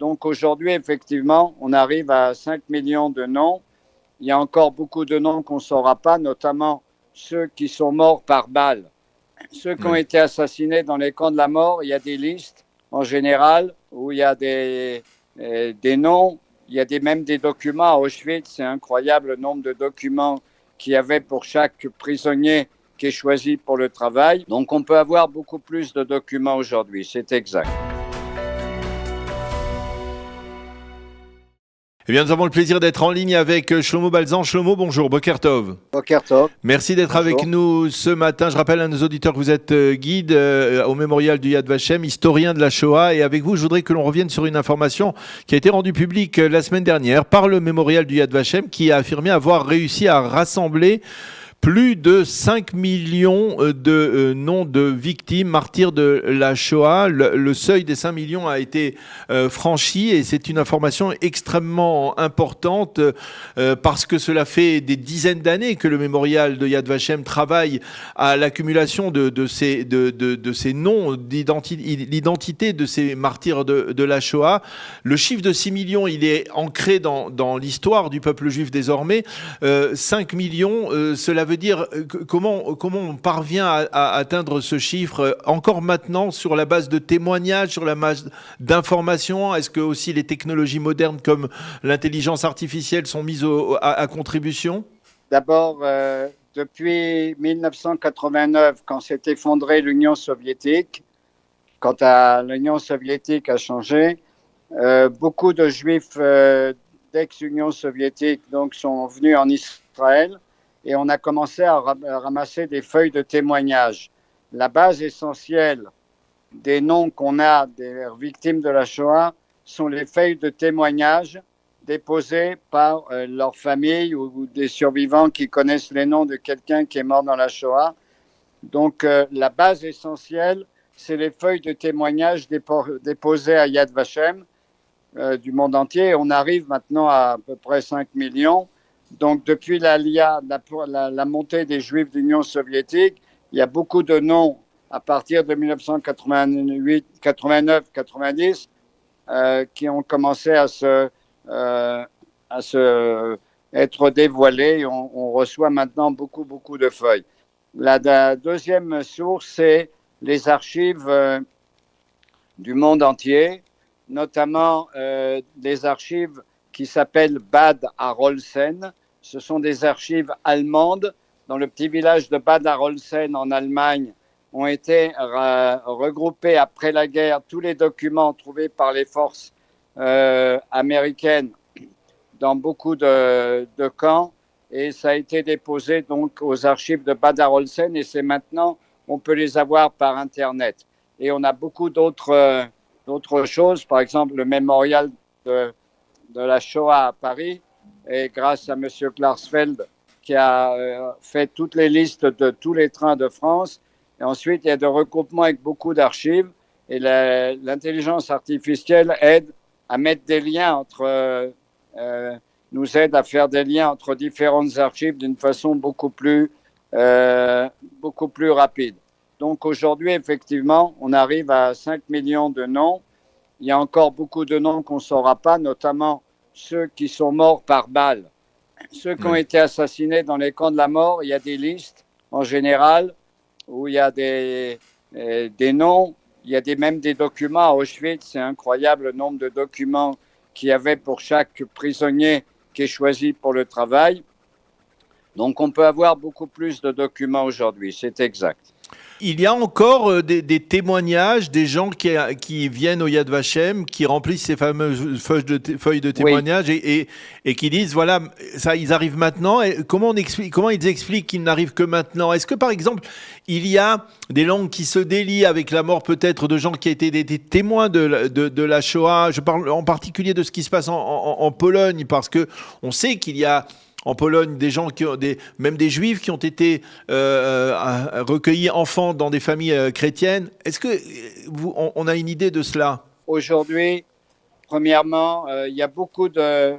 Donc aujourd'hui, effectivement, on arrive à 5 millions de noms. Il y a encore beaucoup de noms qu'on ne saura pas, notamment ceux qui sont morts par balle. Ceux qui ont été assassinés dans les camps de la mort, il y a des listes en général où il y a des noms, il y a même des documents à Auschwitz. C'est incroyable le nombre de documents qu'il y avait pour chaque prisonnier qui est choisi pour le travail. Donc on peut avoir beaucoup plus de documents aujourd'hui, c'est exact. Eh bien, nous avons le plaisir d'être en ligne avec Shlomo Balzan. Shlomo, bonjour, Boker Tov. Boker Tov. Merci d'être avec nous ce matin. Je rappelle à nos auditeurs que vous êtes guide au mémorial du Yad Vashem, historien de la Shoah. Et avec vous, je voudrais que l'on revienne sur une information qui a été rendue publique la semaine dernière par le mémorial du Yad Vashem, qui a affirmé avoir réussi à rassembler plus de 5 millions de noms de victimes, martyrs de la Shoah. Le seuil des 5 millions a été franchi et c'est une information extrêmement importante parce que cela fait des dizaines d'années que le mémorial de Yad Vashem travaille à l'accumulation de ces noms, l'identité de ces martyrs de la Shoah. Le chiffre de 6 millions, il est ancré dans l'histoire du peuple juif désormais. 5 millions, cela veut dire comment on parvient à atteindre ce chiffre encore maintenant sur la base de témoignages, sur la base d'informations? Est-ce que aussi les technologies modernes comme l'intelligence artificielle sont mises à contribution? D'abord, depuis 1989, quand s'est effondrée l'Union soviétique, quand l'Union soviétique a changé, beaucoup de Juifs d'ex-Union soviétique donc, sont venus en Israël. Et on a commencé à ramasser des feuilles de témoignages. La base essentielle des noms qu'on a des victimes de la Shoah sont les feuilles de témoignages déposées par leur famille ou des survivants qui connaissent les noms de quelqu'un qui est mort dans la Shoah. Donc la base essentielle, c'est les feuilles de témoignages déposées à Yad Vashem du monde entier. On arrive maintenant à peu près 5 millions. Donc, depuis la montée des Juifs de l'Union soviétique, il y a beaucoup de noms à partir de 1988, 89, 90 qui ont commencé à être dévoilés. On reçoit maintenant beaucoup de feuilles. La deuxième source, c'est les archives du monde entier, notamment des archives qui s'appellent Bad Arolsen. Ce sont des archives allemandes. Dans le petit village de Bad Arolsen en Allemagne, ont été regroupés après la guerre tous les documents trouvés par les forces américaines dans beaucoup de camps. Et ça a été déposé donc aux archives de Bad Arolsen. Et c'est maintenant, on peut les avoir par Internet. Et on a beaucoup d'autres choses. Par exemple, le mémorial de la Shoah à Paris, et grâce à M. Klarsfeld qui a fait toutes les listes de tous les trains de France. Et ensuite, il y a des regroupements avec beaucoup d'archives et l'intelligence artificielle aide à mettre des liens nous aide à faire des liens entre différentes archives d'une façon beaucoup plus rapide. Donc aujourd'hui, effectivement, on arrive à 5 millions de noms. Il y a encore beaucoup de noms qu'on ne saura pas, notamment ceux qui sont morts par balle. Ceux qui ont été assassinés dans les camps de la mort, il y a des listes en général où il y a des noms, il y a même des documents à Auschwitz. C'est incroyable le nombre de documents qu'il y avait pour chaque prisonnier qui est choisi pour le travail. Donc on peut avoir beaucoup plus de documents aujourd'hui, c'est exact. Il y a encore des témoignages, des gens qui viennent au Yad Vashem, qui remplissent ces fameuses feuilles de témoignages et qui disent, voilà, ça, ils arrivent maintenant. Et comment ils expliquent qu'ils n'arrivent que maintenant? Est-ce que, par exemple, il y a des langues qui se délient avec la mort peut-être de gens qui étaient des témoins de la Shoah? Je parle en particulier de ce qui se passe en Pologne, parce qu'on sait qu'il y a en Pologne des gens même des juifs qui ont été recueillis enfants dans des familles chrétiennes. Est-ce que on a une idée de cela? Aujourd'hui, premièrement, il y a beaucoup de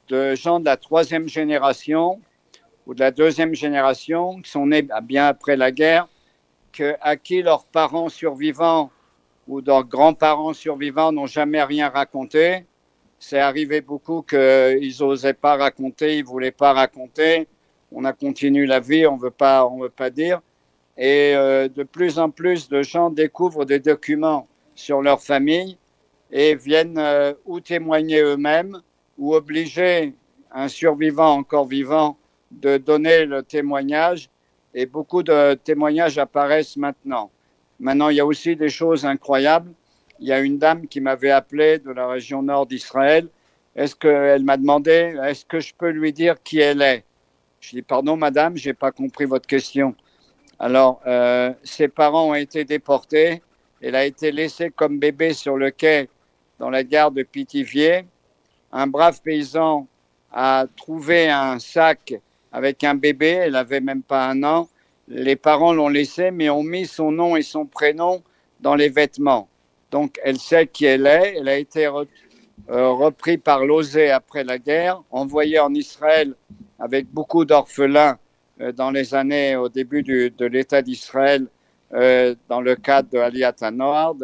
gens de la troisième génération ou de la deuxième génération qui sont nés bien après la guerre, à qui leurs parents survivants où leurs grands-parents survivants n'ont jamais rien raconté. C'est arrivé beaucoup qu'ils n'osaient pas raconter, ils ne voulaient pas raconter. On a continué la vie, on veut pas dire. Et de plus en plus de gens découvrent des documents sur leur famille et viennent ou témoigner eux-mêmes ou obliger un survivant encore vivant de donner le témoignage. Et beaucoup de témoignages apparaissent maintenant. Maintenant, il y a aussi des choses incroyables. Il y a une dame qui m'avait appelé de la région nord d'Israël. Elle m'a demandé, est-ce que je peux lui dire qui elle est? Je dis, pardon, madame, je n'ai pas compris votre question. Alors, ses parents ont été déportés. Elle a été laissée comme bébé sur le quai dans la gare de Pithiviers. Un brave paysan a trouvé un sac avec un bébé. Elle n'avait même pas 1 an. Les parents l'ont laissée, mais ont mis son nom et son prénom dans les vêtements. Donc, elle sait qui elle est. Elle a été reprise par l'OSE après la guerre, envoyée en Israël avec beaucoup d'orphelins dans les années au début de l'État d'Israël, dans le cadre de Aliyat HaNoar,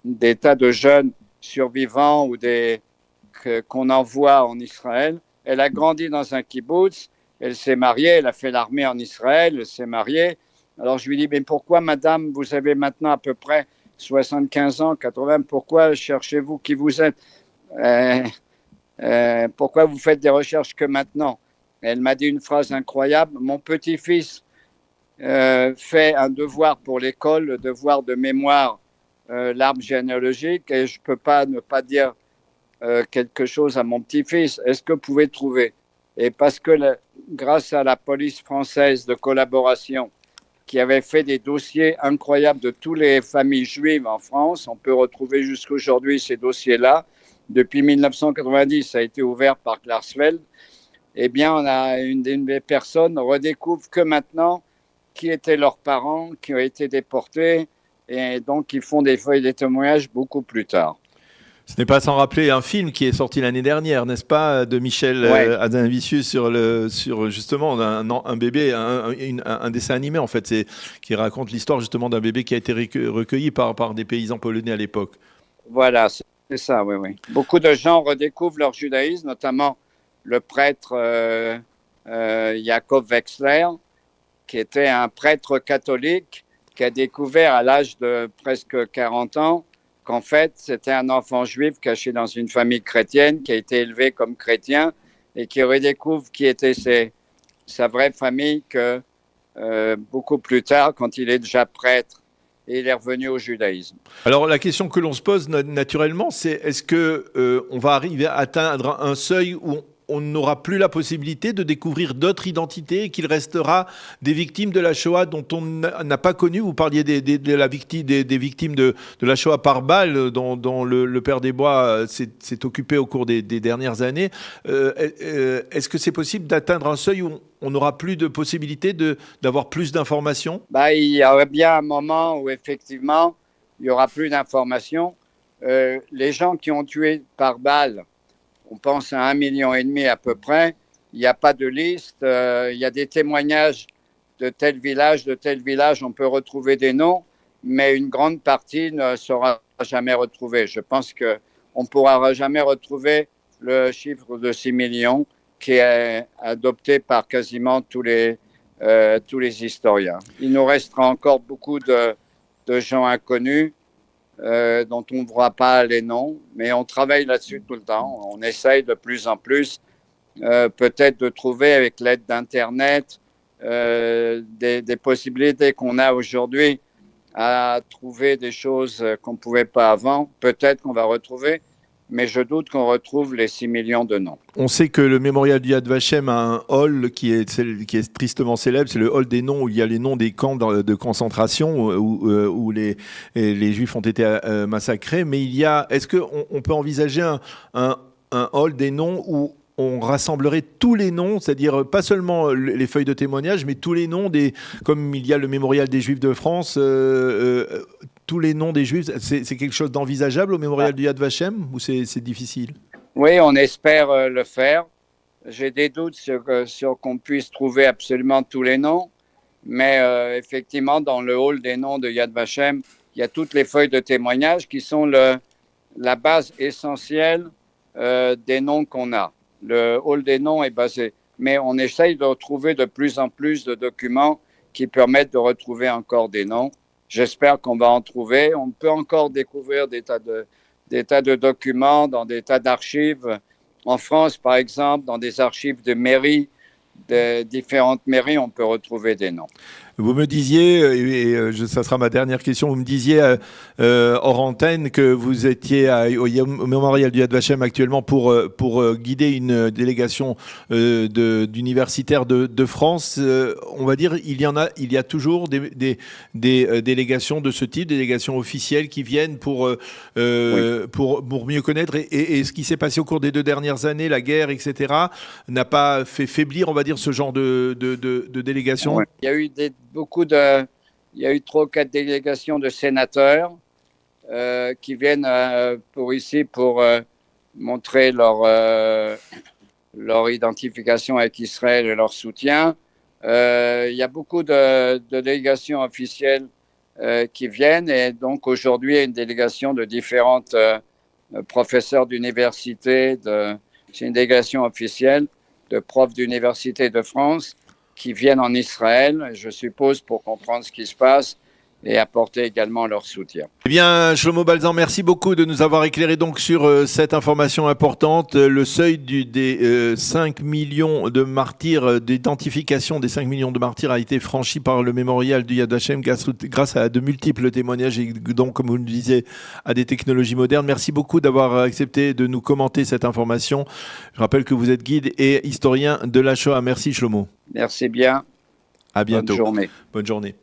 des tas de jeunes survivants ou qu'on envoie en Israël. Elle a grandi dans un kibbutz, elle s'est mariée, elle a fait l'armée en Israël, elle s'est mariée. Alors je lui dis, mais pourquoi madame, vous avez maintenant à peu près 75 ans, 80, pourquoi cherchez-vous qui vous êtes? Pourquoi vous faites des recherches que maintenant? Elle m'a dit une phrase incroyable, mon petit-fils fait un devoir pour l'école, le devoir de mémoire, l'arbre généalogique, et je ne peux pas ne pas dire quelque chose à mon petit-fils. Est-ce que vous pouvez trouver? Et parce que grâce à la police française de collaboration, qui avait fait des dossiers incroyables de toutes les familles juives en France, on peut retrouver jusqu'aujourd'hui ces dossiers-là. Depuis 1990, ça a été ouvert par Klarsfeld. Eh bien, on a une des personnes redécouvre que maintenant qui étaient leurs parents, qui ont été déportés, et donc ils font des feuilles de témoignages beaucoup plus tard. Ce n'est pas sans rappeler un film qui est sorti l'année dernière, n'est-ce pas, de Michel Hazanavicius sur justement un bébé, un dessin animé en fait, qui raconte l'histoire justement d'un bébé qui a été recueilli par des paysans polonais à l'époque. Voilà, c'est ça, oui. Beaucoup de gens redécouvrent leur judaïsme, notamment le prêtre Jacob Wexler, qui était un prêtre catholique qui a découvert à l'âge de presque 40 ans qu'en fait, c'était un enfant juif caché dans une famille chrétienne qui a été élevé comme chrétien et qui redécouvre qui était sa vraie famille que beaucoup plus tard, quand il est déjà prêtre, et il est revenu au judaïsme. Alors la question que l'on se pose naturellement, c'est est-ce qu'on va arriver à atteindre un seuil où on n'aura plus la possibilité de découvrir d'autres identités et qu'il restera des victimes de la Shoah dont on n'a pas connu. Vous parliez des victimes de la Shoah par balle dont le Père des Bois s'est occupé au cours des dernières années. Est-ce que c'est possible d'atteindre un seuil où on n'aura plus de possibilité d'avoir plus d'informations? Il y aurait bien un moment où effectivement il n'y aura plus d'informations. Les gens qui ont tué par balle, on pense à 1,5 million à peu près. Il n'y a pas de liste. Il y a des témoignages de tel village. On peut retrouver des noms, mais une grande partie ne sera jamais retrouvée. Je pense qu'on ne pourra jamais retrouver le chiffre de 6 millions qui est adopté par quasiment tous les historiens. Il nous restera encore beaucoup de gens inconnus. Dont on ne voit pas les noms, mais on travaille là-dessus tout le temps. On essaye de plus en plus, peut-être de trouver avec l'aide d'Internet des possibilités qu'on a aujourd'hui à trouver des choses qu'on ne pouvait pas avant. Peut-être qu'on va retrouver, mais je doute qu'on retrouve les 6 millions de noms. On sait que le mémorial du Yad Vashem a un hall qui est tristement célèbre, c'est le hall des noms où il y a les noms des camps de concentration où les Juifs ont été massacrés. Mais est-ce qu'on peut envisager un hall des noms où on rassemblerait tous les noms, c'est-à-dire pas seulement les feuilles de témoignage, mais tous les noms comme il y a le mémorial des Juifs de France, tous les noms des Juifs, c'est quelque chose d'envisageable au mémorial du Yad Vashem ou c'est difficile? Oui, on espère le faire. J'ai des doutes sur qu'on puisse trouver absolument tous les noms, mais effectivement, dans le hall des noms de Yad Vashem, il y a toutes les feuilles de témoignage qui sont la base essentielle des noms qu'on a. Le hall des noms est basé. Mais on essaye de retrouver de plus en plus de documents qui permettent de retrouver encore des noms. J'espère qu'on va en trouver. On peut encore découvrir des tas de documents dans des tas d'archives. En France, par exemple, dans des archives de mairies, de différentes mairies, on peut retrouver des noms. Vous me disiez, ça sera ma dernière question, vous me disiez hors antenne que vous étiez au mémorial du Yad Vashem actuellement pour guider une délégation d'universitaires de France. On va dire, il y a toujours des délégations de ce type, des délégations officielles qui viennent pour mieux connaître. Et ce qui s'est passé au cours des 2 dernières années, la guerre, etc., n'a pas fait faiblir, on va dire, ce genre de délégation. Oui. Il y a eu il y a eu 3 ou 4 délégations de sénateurs qui viennent pour montrer leur identification avec Israël et leur soutien. Il y a beaucoup de délégations officielles qui viennent, et donc aujourd'hui, il y a une délégation de différentes professeurs d'université, c'est une délégation officielle de profs d'université de France qui viennent en Israël, je suppose, pour comprendre ce qui se passe et apporter également leur soutien. Eh bien, Shlomo Balzan, merci beaucoup de nous avoir éclairé donc sur cette information importante. Le seuil des 5 millions de martyrs, d'identification des 5 millions de martyrs a été franchi par le mémorial du Yad Vashem grâce à de multiples témoignages et donc, comme vous le disiez, à des technologies modernes. Merci beaucoup d'avoir accepté de nous commenter cette information. Je rappelle que vous êtes guide et historien de la Shoah. Merci Shlomo. Merci bien. À bientôt. Bonne journée. Bonne journée.